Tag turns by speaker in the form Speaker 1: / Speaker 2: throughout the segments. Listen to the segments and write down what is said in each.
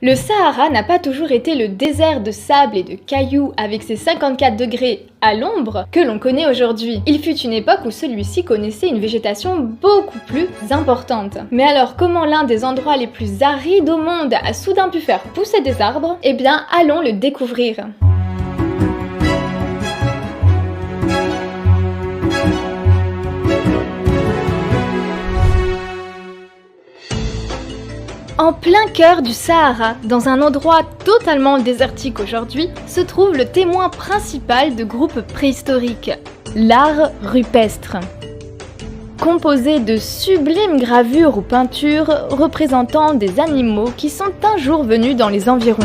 Speaker 1: Le Sahara n'a pas toujours été le désert de sable et de cailloux avec ses 54 degrés à l'ombre que l'on connaît aujourd'hui. Il fut une époque où celui-ci connaissait une végétation beaucoup plus importante. Mais alors comment l'un des endroits les plus arides au monde a soudain pu faire pousser des arbres? Eh bien, allons le découvrir. En plein cœur du Sahara, dans un endroit totalement désertique aujourd'hui, se trouve le témoin principal de groupes préhistoriques, l'art rupestre. Composé de sublimes gravures ou peintures représentant des animaux qui sont un jour venus dans les environs.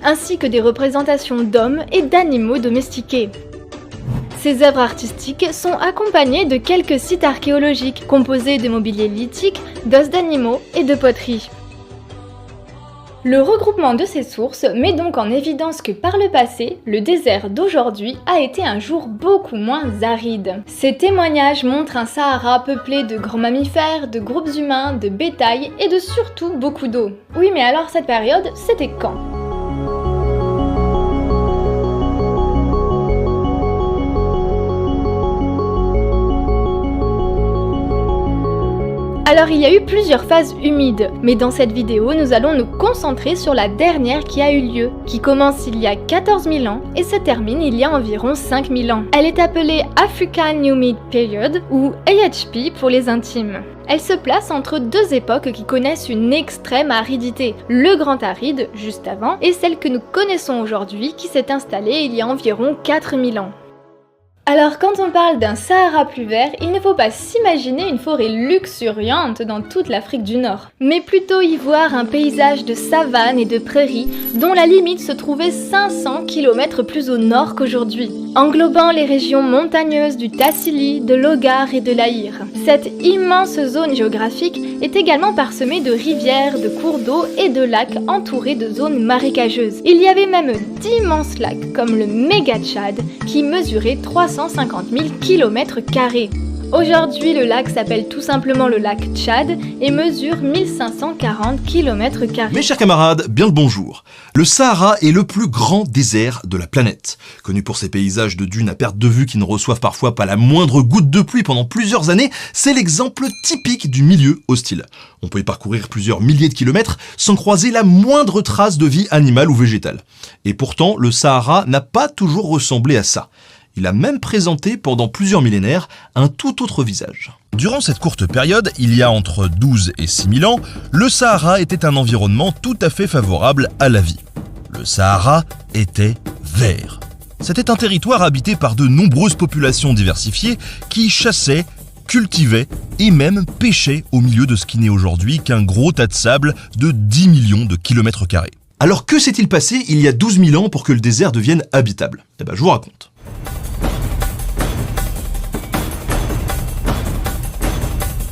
Speaker 1: Ainsi que des représentations d'hommes et d'animaux domestiqués. Ces œuvres artistiques sont accompagnées de quelques sites archéologiques composés de mobilier lithique, d'os d'animaux et de poteries. Le regroupement de ces sources met donc en évidence que par le passé, le désert d'aujourd'hui a été un jour beaucoup moins aride. Ces témoignages montrent un Sahara peuplé de grands mammifères, de groupes humains, de bétail et de surtout beaucoup d'eau. Oui, mais alors cette période, c'était quand ? Alors il y a eu plusieurs phases humides, mais dans cette vidéo nous allons nous concentrer sur la dernière qui a eu lieu, qui commence il y a 14 000 ans et se termine il y a environ 5 000 ans. Elle est appelée African Humid Period ou AHP pour les intimes. Elle se place entre deux époques qui connaissent une extrême aridité, le Grand Aride juste avant et celle que nous connaissons aujourd'hui qui s'est installée il y a environ 4 000 ans. Alors quand on parle d'un Sahara plus vert, il ne faut pas s'imaginer une forêt luxuriante dans toute l'Afrique du Nord, mais plutôt y voir un paysage de savane et de prairies dont la limite se trouvait 500 km plus au nord qu'aujourd'hui, englobant les régions montagneuses du Tassili, de l'Ogar et de l'Aïr. Cette immense zone géographique est également parsemée de rivières, de cours d'eau et de lacs entourés de zones marécageuses. Il y avait même d'immenses lacs comme le Méga Tchad qui mesurait 350 000 km². Aujourd'hui, le lac s'appelle tout simplement le lac Tchad et mesure 1540 km².
Speaker 2: Mes chers camarades, bien le bonjour. Le Sahara est le plus grand désert de la planète. Connu pour ses paysages de dunes à perte de vue qui ne reçoivent parfois pas la moindre goutte de pluie pendant plusieurs années, c'est l'exemple typique du milieu hostile. On peut y parcourir plusieurs milliers de kilomètres sans croiser la moindre trace de vie animale ou végétale. Et pourtant, le Sahara n'a pas toujours ressemblé à ça. Il a même présenté pendant plusieurs millénaires un tout autre visage. Durant cette courte période, il y a entre 12 et 6 000 ans, le Sahara était un environnement tout à fait favorable à la vie. Le Sahara était vert. C'était un territoire habité par de nombreuses populations diversifiées qui chassaient, cultivaient et même pêchaient au milieu de ce qui n'est aujourd'hui qu'un gros tas de sable de 10 millions de kilomètres carrés. Alors que s'est-il passé il y a 12 000 ans pour que le désert devienne habitable ? Eh ben, je vous raconte.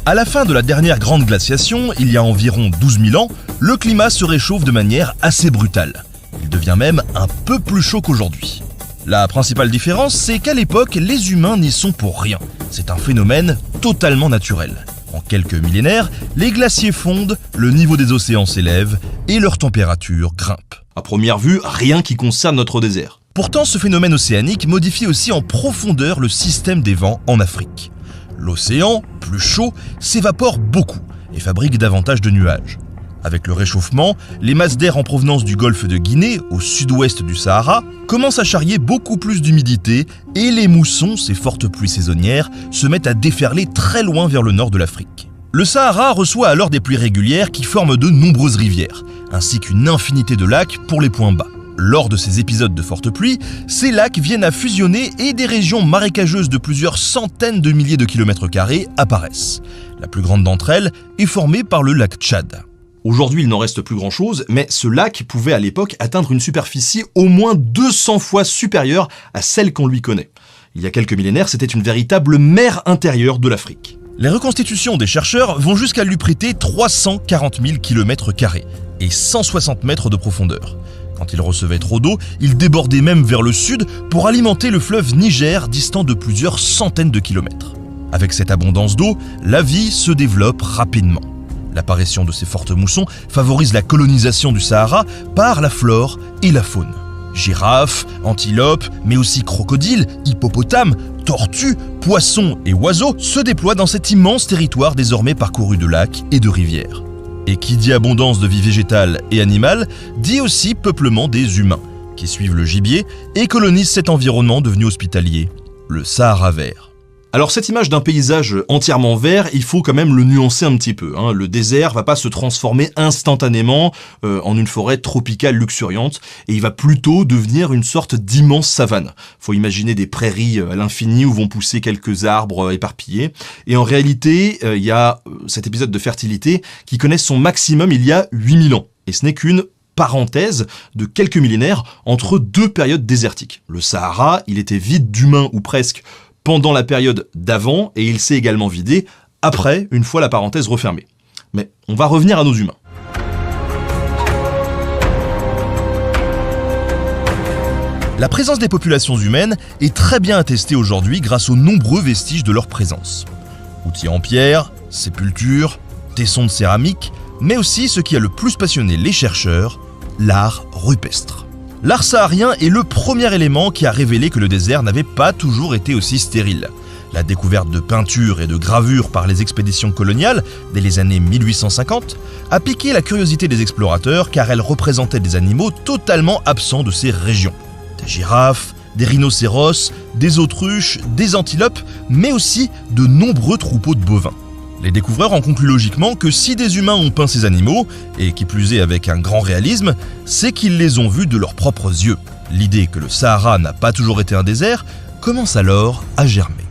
Speaker 2: À la fin de la dernière grande glaciation, il y a environ 12 000 ans, le climat se réchauffe de manière assez brutale. Il devient même un peu plus chaud qu'aujourd'hui. La principale différence, c'est qu'à l'époque, les humains n'y sont pour rien. C'est un phénomène totalement naturel. En quelques millénaires, les glaciers fondent, le niveau des océans s'élève et leur température grimpe. À première vue, rien qui concerne notre désert. Pourtant, ce phénomène océanique modifie aussi en profondeur le système des vents en Afrique. L'océan, plus chaud, s'évapore beaucoup et fabrique davantage de nuages. Avec le réchauffement, les masses d'air en provenance du golfe de Guinée, au sud-ouest du Sahara, commencent à charrier beaucoup plus d'humidité et les moussons, ces fortes pluies saisonnières, se mettent à déferler très loin vers le nord de l'Afrique. Le Sahara reçoit alors des pluies régulières qui forment de nombreuses rivières, ainsi qu'une infinité de lacs pour les points bas. Lors de ces épisodes de fortes pluies, ces lacs viennent à fusionner et des régions marécageuses de plusieurs centaines de milliers de kilomètres carrés apparaissent. La plus grande d'entre elles est formée par le lac Tchad. Aujourd'hui, il n'en reste plus grand-chose, mais ce lac pouvait à l'époque atteindre une superficie au moins 200 fois supérieure à celle qu'on lui connaît. Il y a quelques millénaires, c'était une véritable mer intérieure de l'Afrique. Les reconstitutions des chercheurs vont jusqu'à lui prêter 340 000 km² et 160 mètres de profondeur. Quand il recevait trop d'eau, il débordait même vers le sud pour alimenter le fleuve Niger distant de plusieurs centaines de kilomètres. Avec cette abondance d'eau, la vie se développe rapidement. L'apparition de ces fortes moussons favorise la colonisation du Sahara par la flore et la faune. Girafes, antilopes, mais aussi crocodiles, hippopotames, tortues, poissons et oiseaux se déploient dans cet immense territoire désormais parcouru de lacs et de rivières. Et qui dit abondance de vie végétale et animale, dit aussi peuplement des humains, qui suivent le gibier et colonisent cet environnement devenu hospitalier, le Sahara vert. Alors cette image d'un paysage entièrement vert, il faut quand même le nuancer un petit peu. Le désert va pas se transformer instantanément en une forêt tropicale luxuriante, et il va plutôt devenir une sorte d'immense savane. Faut imaginer des prairies à l'infini où vont pousser quelques arbres éparpillés. Et en réalité, il y a cet épisode de fertilité qui connaît son maximum il y a 8000 ans. Et ce n'est qu'une parenthèse de quelques millénaires entre deux périodes désertiques. Le Sahara, il était vide d'humains ou presque pendant la période d'avant, et il s'est également vidé après, une fois la parenthèse refermée. Mais on va revenir à nos humains. La présence des populations humaines est très bien attestée aujourd'hui grâce aux nombreux vestiges de leur présence. Outils en pierre, sépultures, tessons de céramique, mais aussi ce qui a le plus passionné les chercheurs, l'art rupestre. L'art saharien est le premier élément qui a révélé que le désert n'avait pas toujours été aussi stérile. La découverte de peintures et de gravures par les expéditions coloniales, dès les années 1850, a piqué la curiosité des explorateurs car elles représentaient des animaux totalement absents de ces régions. Des girafes, des rhinocéros, des autruches, des antilopes, mais aussi de nombreux troupeaux de bovins. Les découvreurs en concluent logiquement que si des humains ont peint ces animaux, et qui plus est avec un grand réalisme, c'est qu'ils les ont vus de leurs propres yeux. L'idée que le Sahara n'a pas toujours été un désert commence alors à germer.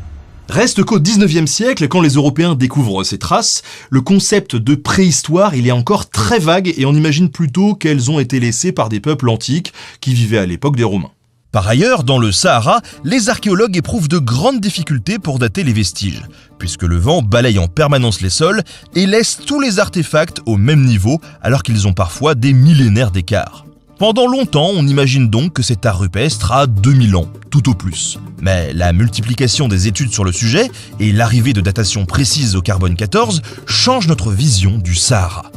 Speaker 2: Reste qu'au 19e siècle, quand les Européens découvrent ces traces, le concept de préhistoire il est encore très vague et on imagine plutôt qu'elles ont été laissées par des peuples antiques qui vivaient à l'époque des Romains. Par ailleurs, dans le Sahara, les archéologues éprouvent de grandes difficultés pour dater les vestiges, puisque le vent balaye en permanence les sols et laisse tous les artefacts au même niveau, alors qu'ils ont parfois des millénaires d'écart. Pendant longtemps, on imagine donc que cet art rupestre a 2000 ans, tout au plus. Mais la multiplication des études sur le sujet et l'arrivée de datations précises au carbone 14 changent notre vision du Sahara.